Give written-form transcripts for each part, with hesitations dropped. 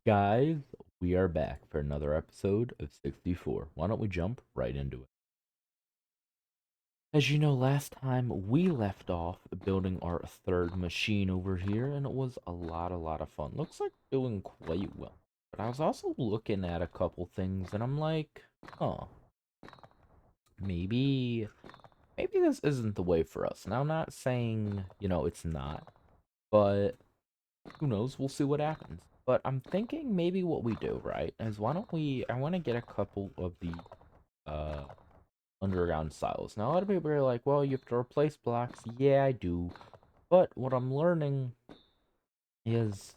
Guys, we are back for another episode of 64. Why don't we jump right into it? As you know, last time we left off building our third machine over here, and it was a lot of fun. Looks like doing quite well. But I was also looking at a couple things, and I'm like, huh, maybe, maybe this isn't the way for us. Now, I'm not saying, it's not, but who knows? We'll see what happens. But I'm thinking maybe what we do, right, is why don't we, I want to get a couple of the uh underground silos. Now a lot of people are like, well, you have to replace blocks. Yeah, I do. But what I'm learning is,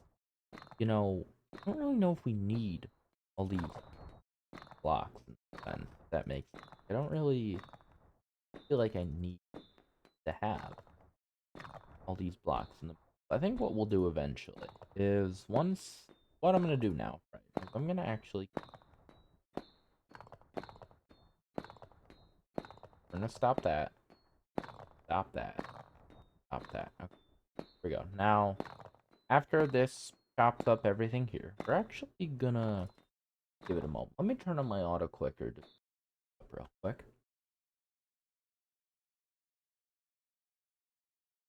I don't really know if we need all these blocks and that makes sense. I don't really feel like I need to have all these blocks in the I think what we'll do eventually is once what I'm gonna do now, right? Is I'm gonna actually we're gonna stop that. Stop that. Stop that. Okay, here we go. Now after this chops up everything here, we're actually gonna give it a moment. Let me turn on my auto clicker real quick.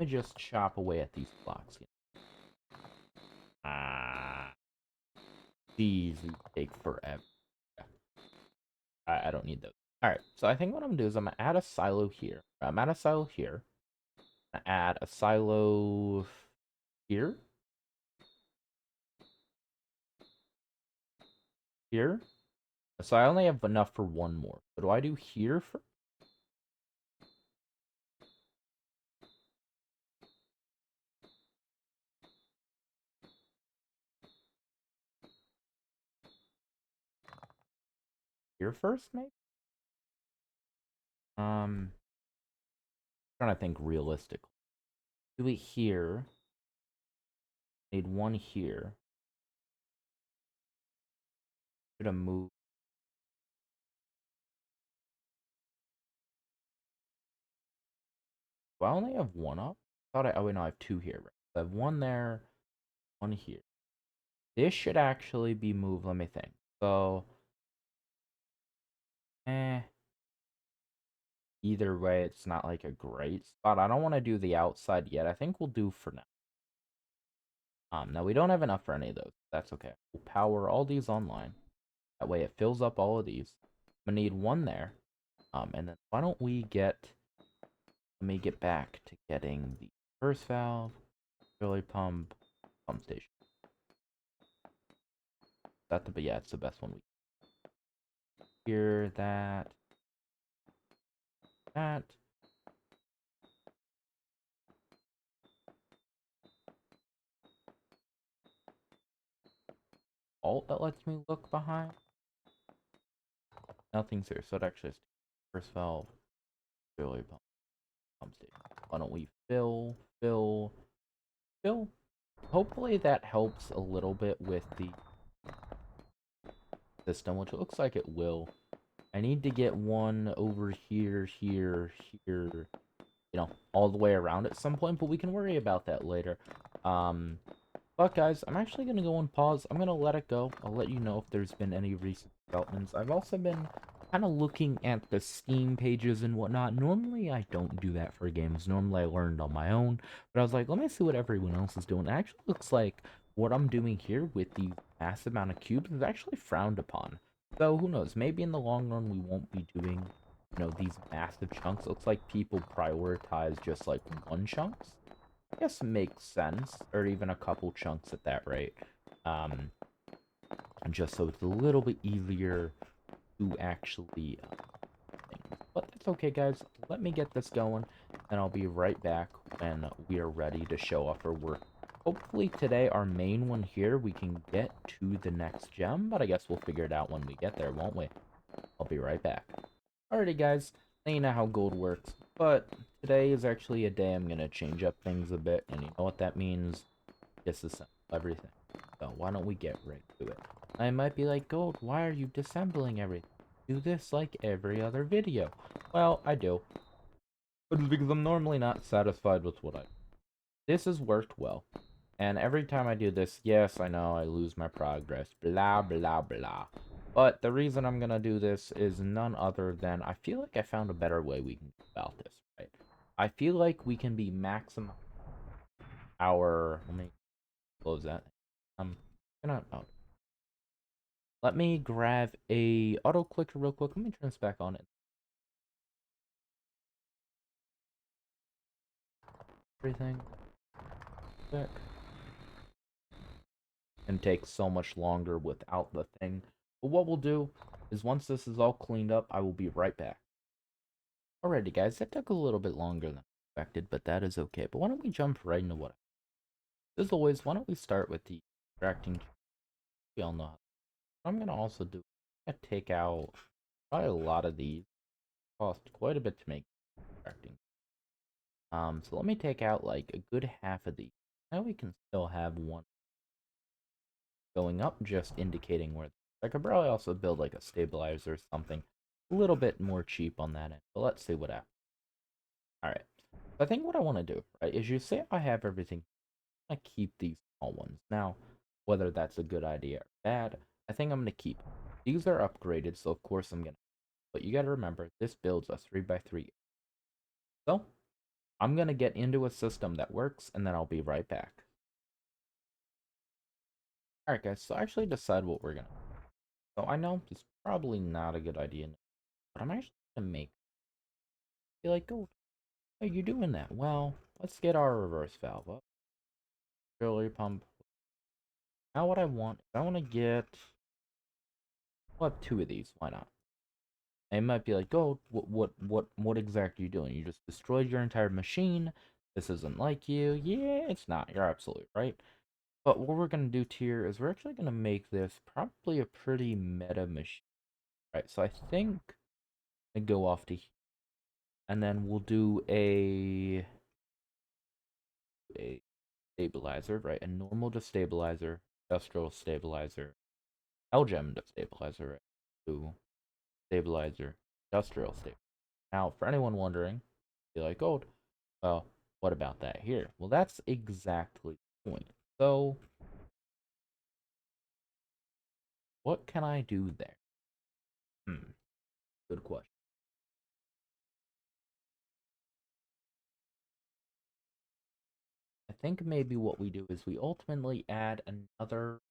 Let me just chop away at these blocks. Ah, these take forever. Yeah, I don't need those. Alright, so I think what I'm gonna do is I'm gonna add a silo here. I'm add a silo here. I'm gonna add a silo here. Here. So I only have enough for one more. What do I do here for here first, maybe? Trying to think realistically. Do it here. Need one here. Should have moved. Do I only have one up? Oh wait, no, I have two here. Right? I have one there, one here. This should actually be moved. Let me think. So, eh. Either way, it's not like a great spot. I don't want to do the outside yet. I think we'll do for now. Now we don't have enough for any of those. That's okay. We'll power all these online. That way it fills up all of these. I'm gonna need one there. And then why don't we get let me get back to getting the first valve, auxiliary pump station. That's the yeah, it's the best one we hear that. Alt that lets me look behind. Nothing's here, so it actually has first valve, auxiliary pump station. Why don't we fill? Hopefully that helps a little bit with the system, which it looks like it will. I need to get one over here, all the way around at some point, but we can worry about that later. But guys, I'm actually going to go on pause. I'm going to let it go. I'll let you know if there's been any recent developments. I've also been kind of looking at the Steam pages and whatnot. Normally, I don't do that for games. Normally, I learned on my own. But I was like, let me see what everyone else is doing. It actually looks like what I'm doing here with the massive amount of cubes is actually frowned upon. So, who knows? Maybe in the long run, we won't be doing, these massive chunks. It looks like people prioritize just, like, one chunks. I guess makes sense, or even a couple chunks at that rate. Um, just so it's a little bit easier to actually but that's okay, guys. Let me get this going, and I'll be right back when we are ready to show off our work. Hopefully today, our main one here, we can get to the next gem, but I guess we'll figure it out when we get there, won't we? I'll be right back. Alrighty, guys. Now you know how gold works, but today is actually a day I'm going to change up things a bit, and you know what that means? Disassemble everything. So why don't we get right to it? I might be like, Gold, why are you disassembling everything? Do this like every other video. Well, I do. But it's because I'm normally not satisfied with what I... This has worked well. And every time I do this, yes, I know I lose my progress, blah, blah, blah. But the reason I'm gonna do this is none other than I feel like I found a better way we can go about this, right? I feel like we can be maximum our... Let me close that. Gonna... Oh. Let me grab a auto clicker real quick. Let me turn this back on it. Everything. Back. And take so much longer without the thing. But what we'll do is once this is all cleaned up, I will be right back. Alrighty guys, that took a little bit longer than expected, but that is okay. But why don't we jump right into what? As always, why don't we start with the extracting? We all know how. What I'm gonna also do, I'm gonna take out probably a lot of these. Cost quite a bit to make extracting. So let me take out like a good half of these. Now we can still have one going up, just indicating where. I could probably also build like a stabilizer or something a little bit more cheap on that end. But let's see what happens. Alright. I think what I want to do, right, is you say I have everything. I keep these small ones. Now, whether that's a good idea or bad, I think I'm going to keep them. These are upgraded, so of course I'm going to. But you got to remember, this builds a 3x3. So, I'm going to get into a system that works, and then I'll be right back. Alright guys, so I actually decide what we're going to do. So I know it's probably not a good idea, but I'm actually going to make. Be like, oh, are you doing that? Well, let's get our reverse valve up. Auxiliary pump. Now what I want is I want to get. We'll have 2 of these. Why not? They might be like, oh, what exactly are you doing? You just destroyed your entire machine. This isn't like you. Yeah, it's not. You're absolutely right. But what we're gonna do here is we're actually gonna make this probably a pretty meta machine. Right. So I think I go off to here, and then we'll do a stabilizer, right? A normal destabilizer, industrial stabilizer, Algem destabilizer, right? Ooh, stabilizer, industrial stabilizer. Now, for anyone wondering, be like, oh, well, what about that here? Well, that's exactly the point. So, what can I do there? Good question. I think maybe what we do is we ultimately add another.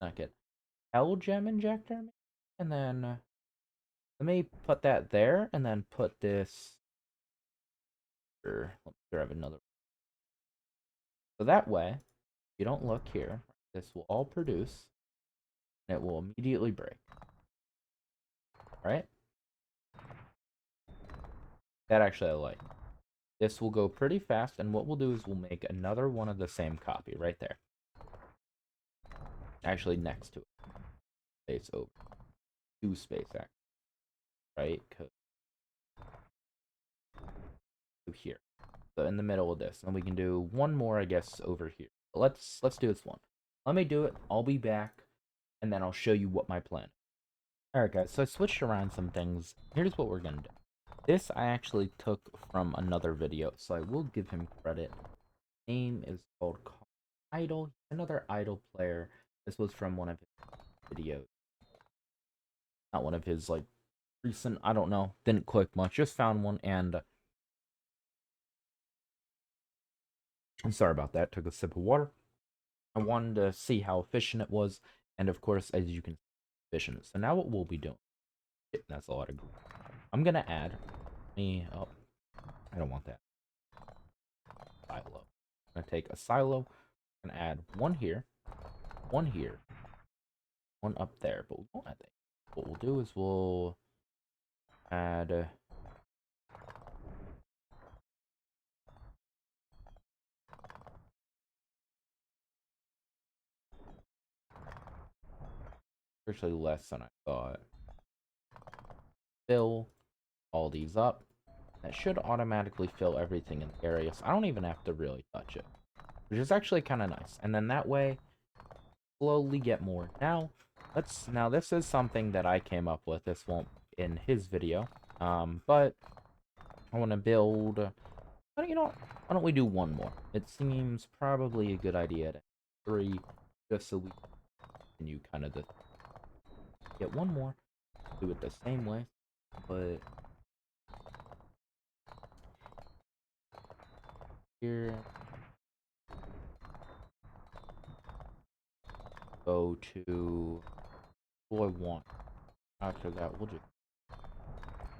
Not good. Hell gem injector, and then let me put that there, and then put this. Let me grab another. So that way, you don't look here. This will all produce, and it will immediately break. Right? That actually I like. This will go pretty fast, and what we'll do is we'll make another one of the same copy right there. Actually, next to it. Space over. 2 space actually. Right? So here. So in the middle of this. And we can do one more, I guess, over here. But let's do this one. Let me do it. I'll be back, and then I'll show you what my plan is. Alright guys, so I switched around some things. Here's what we're gonna do. This I actually took from another video, so I will give him credit. Name is called Idol, another Idol player. This was from one of his videos. Not one of his, like, recent, I don't know, didn't click much, just found one, and I'm sorry about that, took a sip of water. I wanted to see how efficient it was, and of course, as you can see, efficient. So now what we'll be doing, that's a lot of glue. I'm gonna add oh, I don't want that. Silo. I'm gonna take a silo and add one here, one up there, but we won't add that. What we'll do is we'll add actually less than I thought. Fill all these up. That should automatically fill everything in the area, so I don't even have to really touch it, which is actually kind of nice. And then that way, slowly get more. Now, Now this is something that I came up with. This won't in his video. But I want to build. You know, why don't we do one more? It seems probably a good idea to have 3, just so we can you kind of get one more. Do it the same way, but here go to boy 1. After that, we'll just.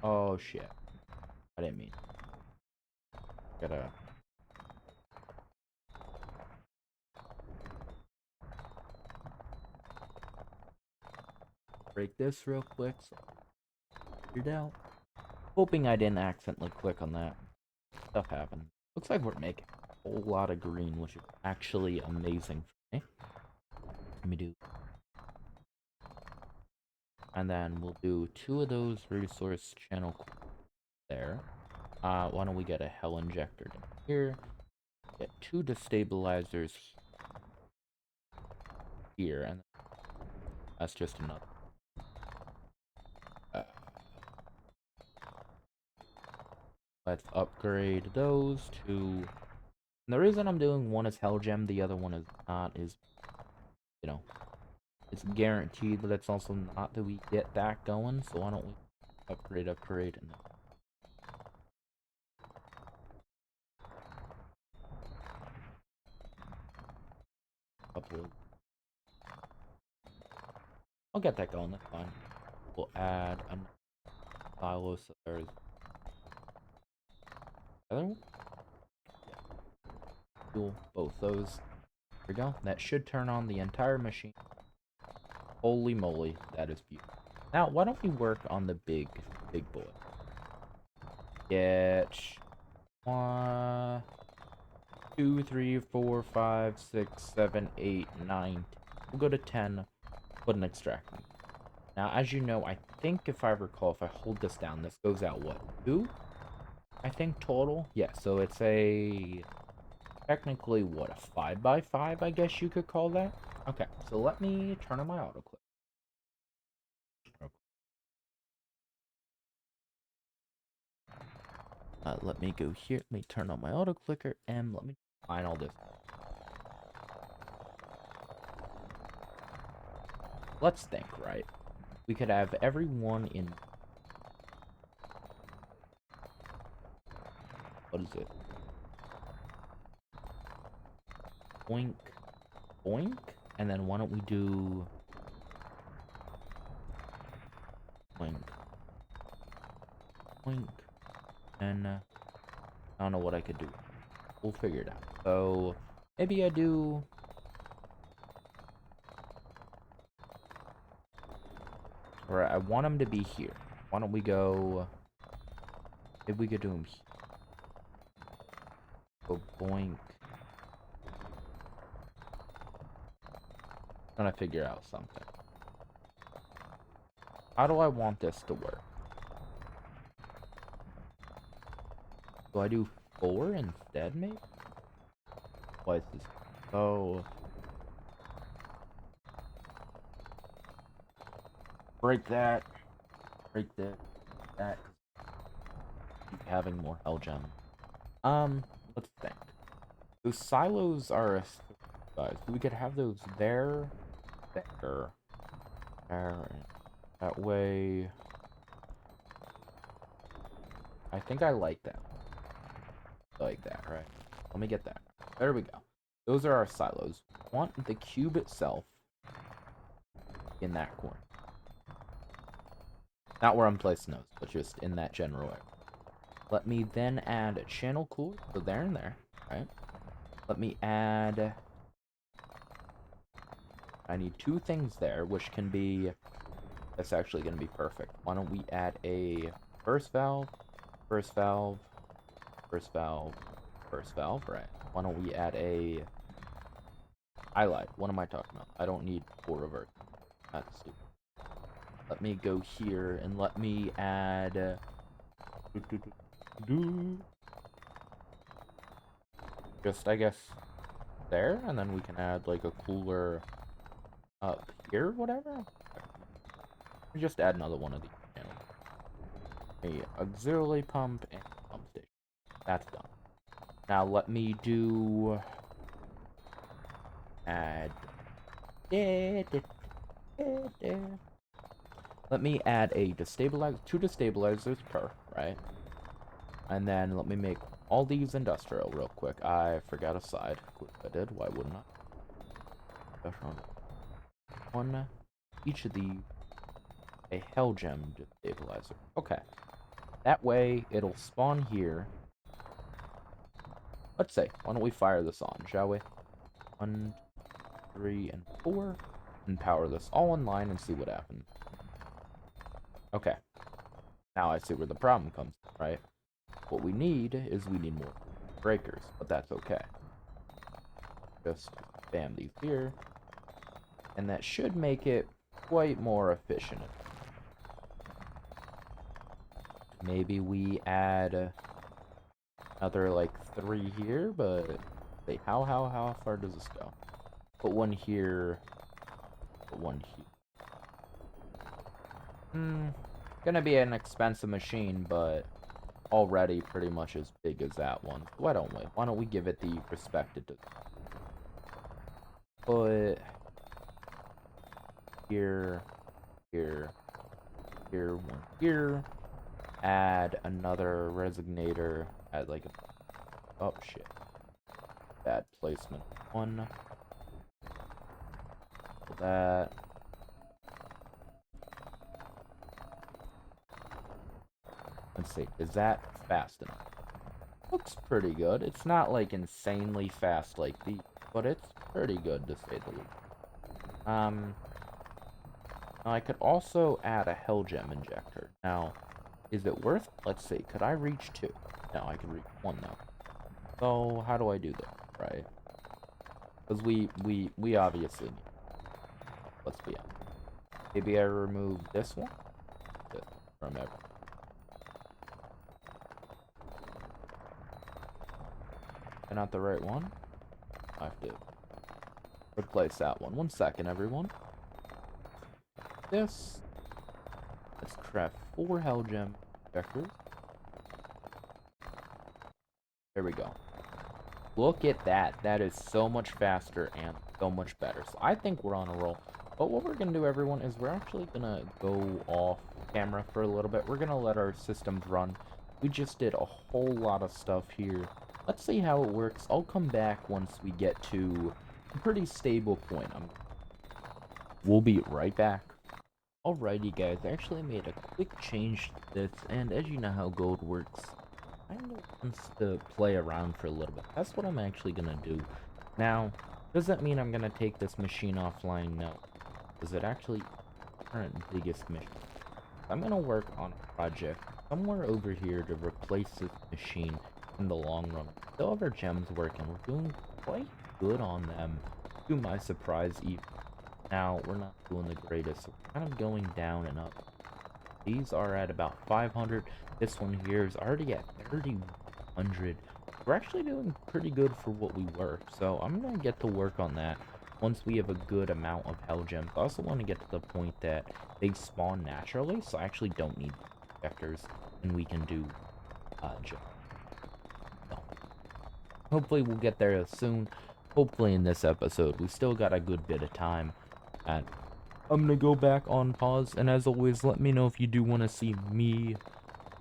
Oh shit! I didn't mean. Gotta. Break this real quick. So figured out. Hoping I didn't accidentally click on that. Stuff happened. Looks like we're making a whole lot of green, which is actually amazing for me. Let me do. And then we'll do 2 of those resource channel there. Why don't we get a hell injector down here? Get 2 destabilizers here, and that's just another. Let's upgrade those to. And the reason I'm doing one is hell gem, the other one is not, is, you know, it's guaranteed, but it's also not that we get that going. So why don't we upgrade, and then. Upload. I'll get that going, that's fine. We'll add a silo so there's other one? Yeah. Cool, both those. There we go. That should turn on the entire machine. Holy moly, that is beautiful. Now, why don't we work on the big boy? Get 1, 2, 3, 4, 5, 6, 7, 8, 9. We'll go to 10. Put an extract. Now, as you know, I think if I recall, if I hold this down, this goes out what? 2? I think total. Yeah. So it's a technically what, a 5x5? I guess you could call that. Okay. So let me turn on my autoclick. Let me go here. Let me turn on my auto clicker and let me find all this. Let's think, right? We could have everyone in. What is it? Boink. Boink? And then why don't we do. Boink. Boink. And I don't know what I could do. We'll figure it out. So maybe I do. Alright, I want him to be here. Why don't we go. Maybe we could do him here. Go boink. I'm trying to figure out something. How do I want this to work? Do I do 4 instead, maybe? Why is this? Oh. Break that. Break that. That. Keep having more hell gem. Let's think. Those silos are a size. We could have those there. There. That way. I think I like that. Like that, right? Let me get that. There we go. Those are our silos. Want the cube itself in that corner. Not where I'm placing those, but just in that general area. Let me then add a channel cooler, so there and there, right? Let me add. I need 2 things there, which can be. That's actually going to be perfect. Why don't we add a first valve, first valve, first valve, first valve, right? Why don't we add a. I lied. What am I talking about? I don't need 4 reverse. That's stupid. Let me go here and let me add. Just, I guess, there, and then we can add like a cooler up here, whatever. Just add another one of these panels. A auxiliary pump and pump station. That's done. Now let me do add. Let me add a destabilizer, 2 destabilizers per, right? And then let me make all these industrial real quick. I forgot a side. I did. Why wouldn't I? One, each of these, a hell gem destabilizer. Okay. That way, it'll spawn here. Let's say, why don't we fire this on, shall we? 1, 3, and 4. And power this all online and see what happens. Okay. Now I see where the problem comes, right? What we need is we need more breakers, but that's okay. Just spam these here. And that should make it quite more efficient. Maybe we add another, like, 3 here, but... Wait, how far does this go? Put one here. Put one here. Gonna be an expensive machine, but already pretty much as big as that one. Why don't we give it the respect it deserves? Put here, one here. Add another resignator. Add like a... Oh, shit. Bad placement. One. That. Let's see. Is that fast enough? Looks pretty good. It's not like insanely fast like these, but it's pretty good to say the least. I could also add a hell gem injector. Now, is it worth? Let's see. Could I reach 2? No, I can reach 1 though. So how do I do this? Right? Because we obviously need. Let's be honest. Maybe I remove this one. This from everything. Not the right one. I have to replace that one. 1 second, everyone. This. Let's craft 4 hell gem vectors. There we go. Look at that. That is so much faster and so much better. So I think we're on a roll. But what we're going to do, everyone, is we're actually going to go off camera for a little bit. We're going to let our systems run. We just did a whole lot of stuff here. Let's see how it works. I'll come back once we get to a pretty stable point. We'll be right back. Alrighty, guys. I actually made a quick change to this, and as you know how gold works, I want to play around for a little bit. That's what I'm actually gonna do. Now, does that mean I'm gonna take this machine offline? No. Is it actually current biggest mission? I'm gonna work on a project somewhere over here to replace this machine in the long run. Still have our gems working. We're doing quite good on them, to my surprise. Even now, we're not doing the greatest. We're kind of going down and up. These are at about 500. This one here is already at 3,100. We're actually doing pretty good for what we were. So I'm gonna get to work on that once we have a good amount of hell gems. I also want to get to the point that they spawn naturally, so I actually don't need vectors, and we can do gems. Hopefully we'll get there soon. Hopefully in this episode. We still got a good bit of time. And I'm gonna go back on pause. And as always, let me know if you do want to see me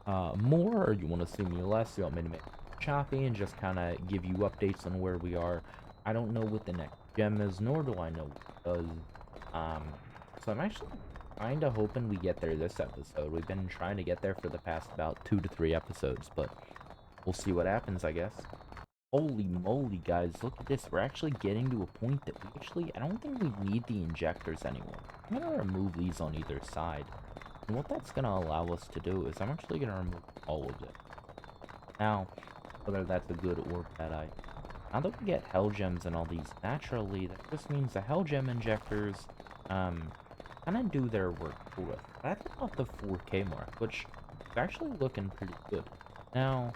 more, or you want to see me less. You want me to make it choppy and just kind of give you updates on where we are. I don't know what the next gem is, nor do I know what it does. So I'm actually kind of hoping we get there this episode. We've been trying to get there for the past about 2 to 3 episodes, but we'll see what happens, I guess. Holy moly, guys, look at this. We're actually getting to a point that I don't think we need the injectors anymore. I'm going to remove these on either side. And what that's going to allow us to do is I'm actually going to remove all of it. Now, whether that's a good or bad idea. Now that we get hell gems and all these naturally, that just means the hell gem injectors, kind of do their work for us. That's about the 4K mark, which is actually looking pretty good. Now,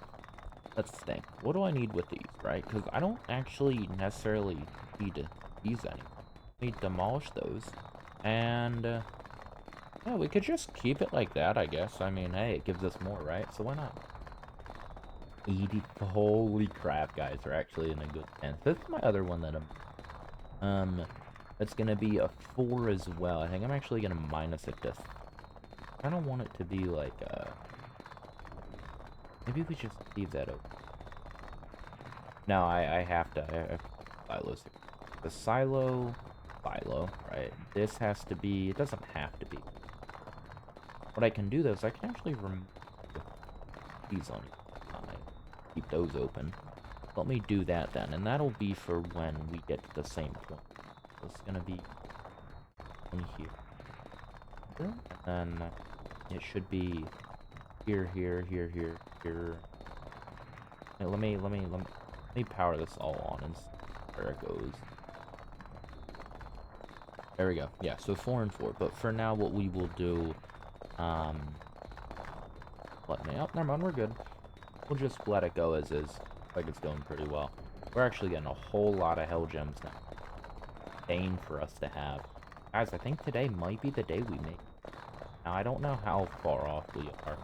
let's think. What do I need with these, right? Because I don't actually necessarily need these anymore. I need to demolish those. And Yeah, we could just keep it like that, I guess. I mean, hey, it gives us more, right? So why not? 80. Holy crap, guys. We're actually in a good stance. This is my other one that that's gonna be a 4 as well. I think I'm actually gonna minus it just. I don't want it to be like, maybe we just leave that open. No, I have to. I have silos here. The silo, right? This has to be, it doesn't have to be. What I can do, though, is I can actually remove these on keep those open. Let me do that then, and that'll be for when we get to the same point. So it's gonna be in here. And then it should be here, here, here, here, here. Hey, let me power this all on and see where it goes. There we go. Yeah, so 4 and 4. But for now, what we will do, oh, never mind, we're good. We'll just let it go as is. Like it's going pretty well. We're actually getting a whole lot of hell gems now. Bane for us to have. Guys, I think today might be the day we make. Now, I don't know how far off we are.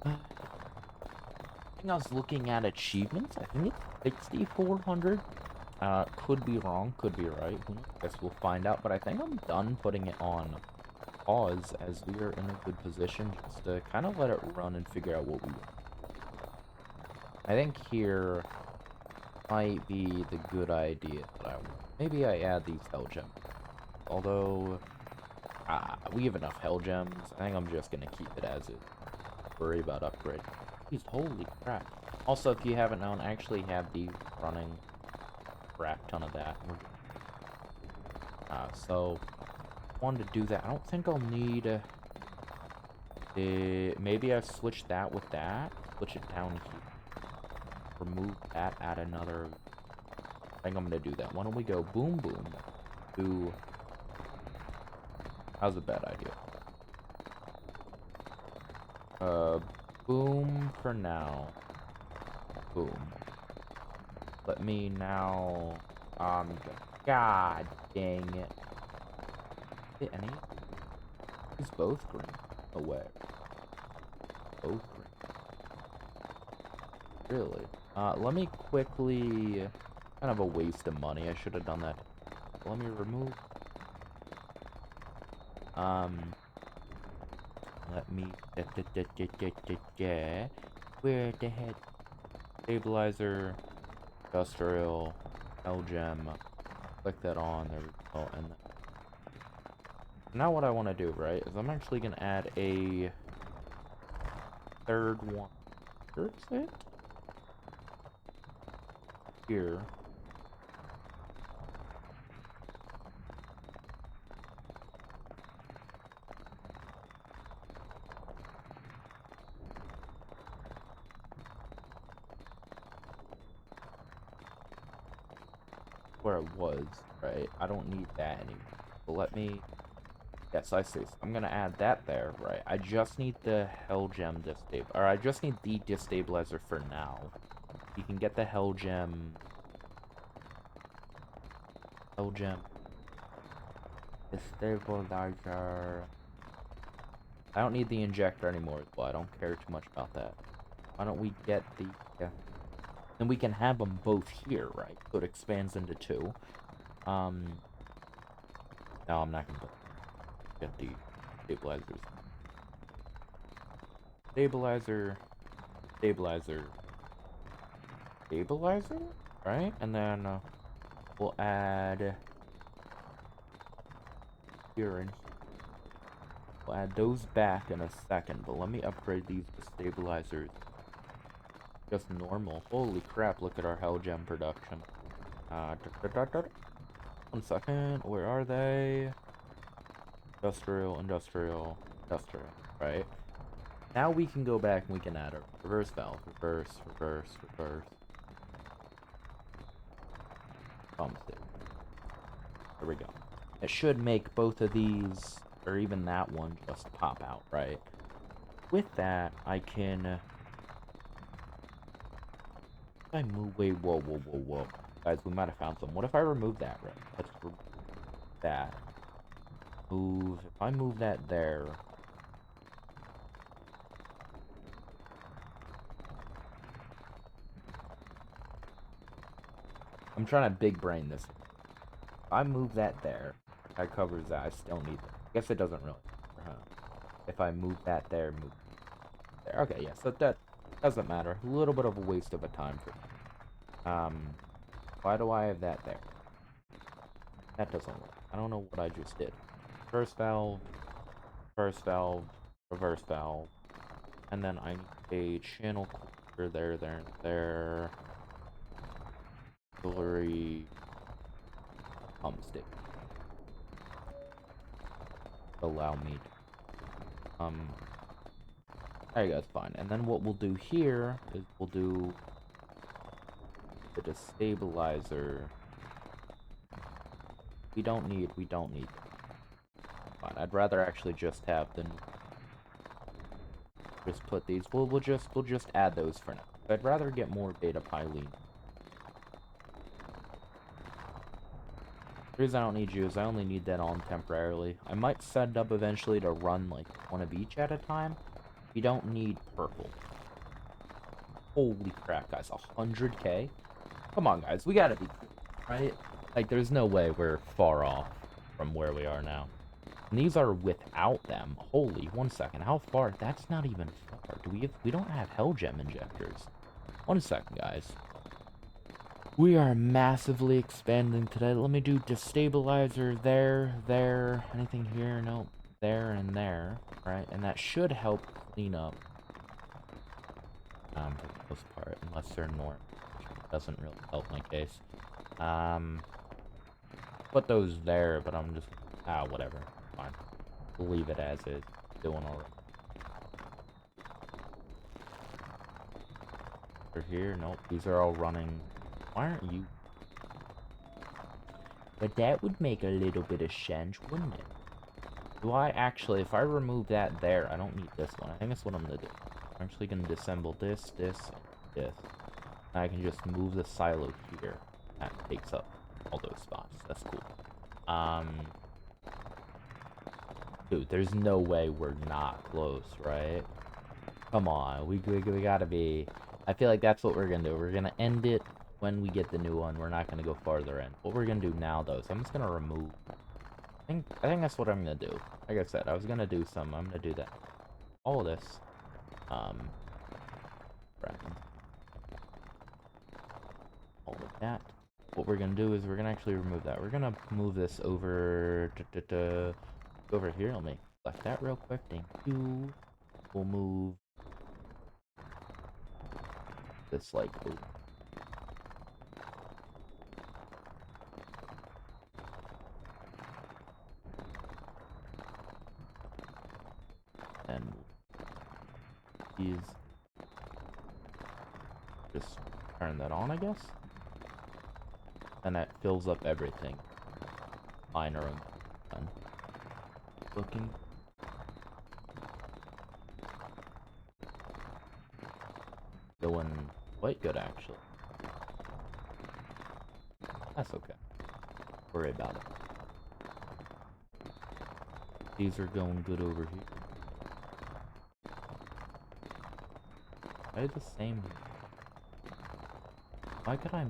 I think I was looking at achievements. I think it's 6,400. Could be wrong, could be right. I guess we'll find out. But I think I'm done putting it on pause as we are in a good position just to kind of let it run and figure out what we want. I think here might be the good idea that I want. Maybe I add these hell gems. Although, we have enough hell gems. I think I'm just going to keep it as is. Worry about upgrade. Jeez, holy crap. Also, if you haven't known, I actually have these running crap ton of that. So, wanted to do that. I don't think I'll need... maybe I switch that with that. Switch it down here. Remove that, add another. I think I'm gonna do that. Why don't we go boom boom to, how's a bad idea? Boom for now. Boom. Let me now, god dang it. Is it any? It's both green. Away. Both green. Really? Let me quickly... Kind of a waste of money. I should have done that. Let me remove... Let me... Where the heck? Stabilizer. Industrial. L-gem. Click that on. There we go. And then... Now what I want to do, right, is I'm actually going to add a... third one. Sure it's it? Here. Where it was, right? I don't need that anymore. But let me... Yes, I see. So I'm gonna add that there, right? I just need the hell gem destabilizer. Or I just need the destabilizer for now. You can get the hell gem. Hell gem. Destabilizer. I don't need the injector anymore as well. I don't care too much about that. Why don't we get the... Yeah. And we can have them both here, right? So it expands into 2. No, I'm not gonna get the stabilizers. Stabilizer. Stabilizer. Stabilizer? Right? And then we'll add here and we'll add those back in a second, but let me upgrade these to stabilizers. Just normal. Holy crap, look at our hell gem production. 1 second, where are they? Industrial, industrial, industrial, right? Now we can go back and we can add a reverse valve. Reverse, reverse, reverse. There we go. It should make both of these, or even that one, just pop out, right? With that, I can... I move... Wait, whoa, whoa, whoa, whoa. Guys, we might have found some. What if I remove that, right? Let's remove that. move, if I move that there, I'm trying to big brain this. If I move that there, that covers that. I still need that. I guess it doesn't really matter, huh? If I move that there, move there. Okay, yeah, so that doesn't matter. A little bit of a waste of a time for me. Why do I have that there? That doesn't work. I don't know what I just did. First valve, reverse valve, and then I need a channel cleaner there. Auxiliary pump stick. Allow me to, there you go, it's fine. And then what we'll do here is we'll do the destabilizer. We don't need fine. I'd rather actually just have the just put these. We'll just add those for now. I'd rather get more beta pylene. The reason I don't need you is I only need that on temporarily. I might set it up eventually to run like one of each at a time. You don't need purple. Holy crap, guys, 100k? Come on, guys, we gotta be cool, right? Like, there's no way we're far off from where we are now. And these are without them. Holy, 1 second, how far? That's not even far. We don't have hell gem injectors. 1 second, guys. We are massively expanding today. Let me do destabilizer there. Anything here? No. There and there. Right? And that should help clean up. For the most part. Unless they're north. Which doesn't really help my case. Put those there, but I'm just... whatever. Fine. Leave it as is. Doing alright. For here? Nope. These are all running... Why aren't you? But that would make a little bit of sense, wouldn't it? Do I actually, if I remove that there, I don't need this one. I think that's what I'm gonna do. I'm actually gonna disassemble this, and this. And I can just move the silo here. That takes up all those spots. That's cool. Dude, there's no way we're not close, right? Come on, we gotta be... I feel like that's what we're gonna do. We're gonna end it when we get the new one. We're not gonna go farther in. What we're gonna do now, though, is I'm just gonna remove... I think that's what I'm gonna do. Like I said, I was gonna do some. I'm gonna do that. All of this. All of that. What we're gonna do is we're gonna actually remove that. We're gonna move this over... over here. Let me select that real quick. Thank you. We'll move... this, like... over. And these just turn that on, I guess, and that fills up everything. Minor done. Looking going quite good, actually. That's okay. Worry about it. These are going good over here. They're the same. Why could I...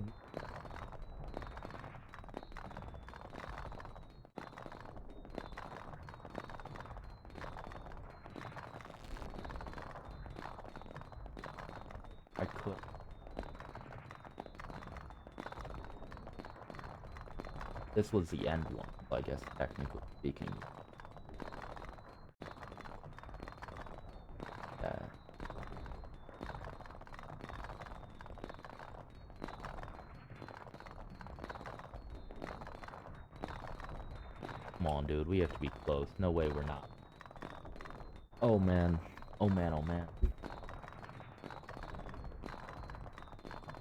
I could. This was the end one, I guess, technically speaking. Come on, dude. We have to be close. No way we're not. Oh, man. Oh, man. Oh, man.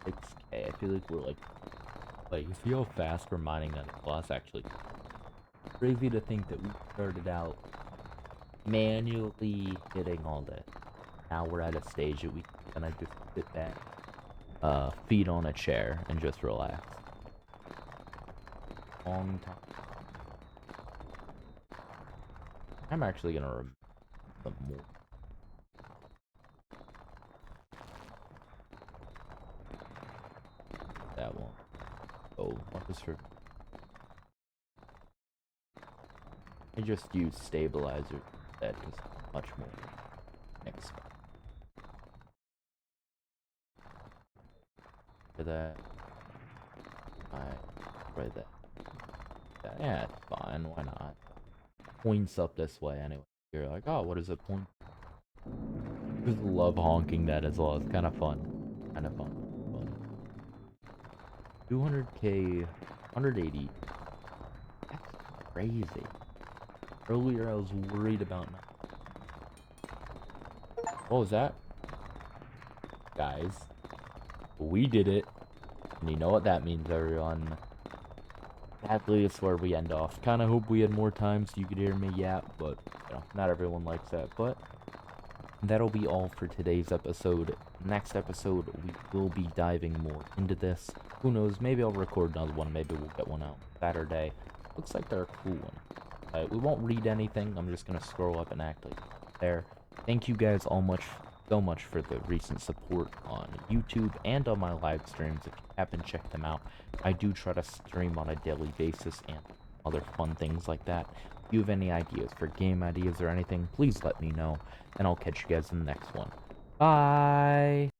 6k. I feel like we're, like, you see how fast we're mining that? Well, that's actually crazy to think that we started out manually hitting all this. Now we're at a stage that we can kind of just sit back, feet on a chair, and just relax. Long time. I'm actually gonna remove them more. That one. Oh, what was for? I just use stabilizer. That is much more expensive. For that, right there. Yeah, it's fine. Why not? Points up this way anyway. You're like, oh, what is it point? Just love honking that as well. It's kind of fun. Kind of fun. 200k, 180. That's crazy. Earlier I was worried about what was that? Guys, we did it. And you know what that means, everyone. Sadly, it's where we end off. Kind of hope we had more time so you could hear me yap, but, you know, not everyone likes that. But that'll be all for today's episode. Next episode, we will be diving more into this. Who knows, maybe I'll record another one. Maybe we'll get one out Saturday. Looks like they're a cool one. We won't read anything. I'm just going to scroll up and act like there. Thank you guys all so much for the recent support on YouTube and on my live streams. If you haven't checked them out, I do try to stream on a daily basis and other fun things like that. If you have any ideas for game ideas or anything, please let me know, and I'll catch you guys in the next one. Bye!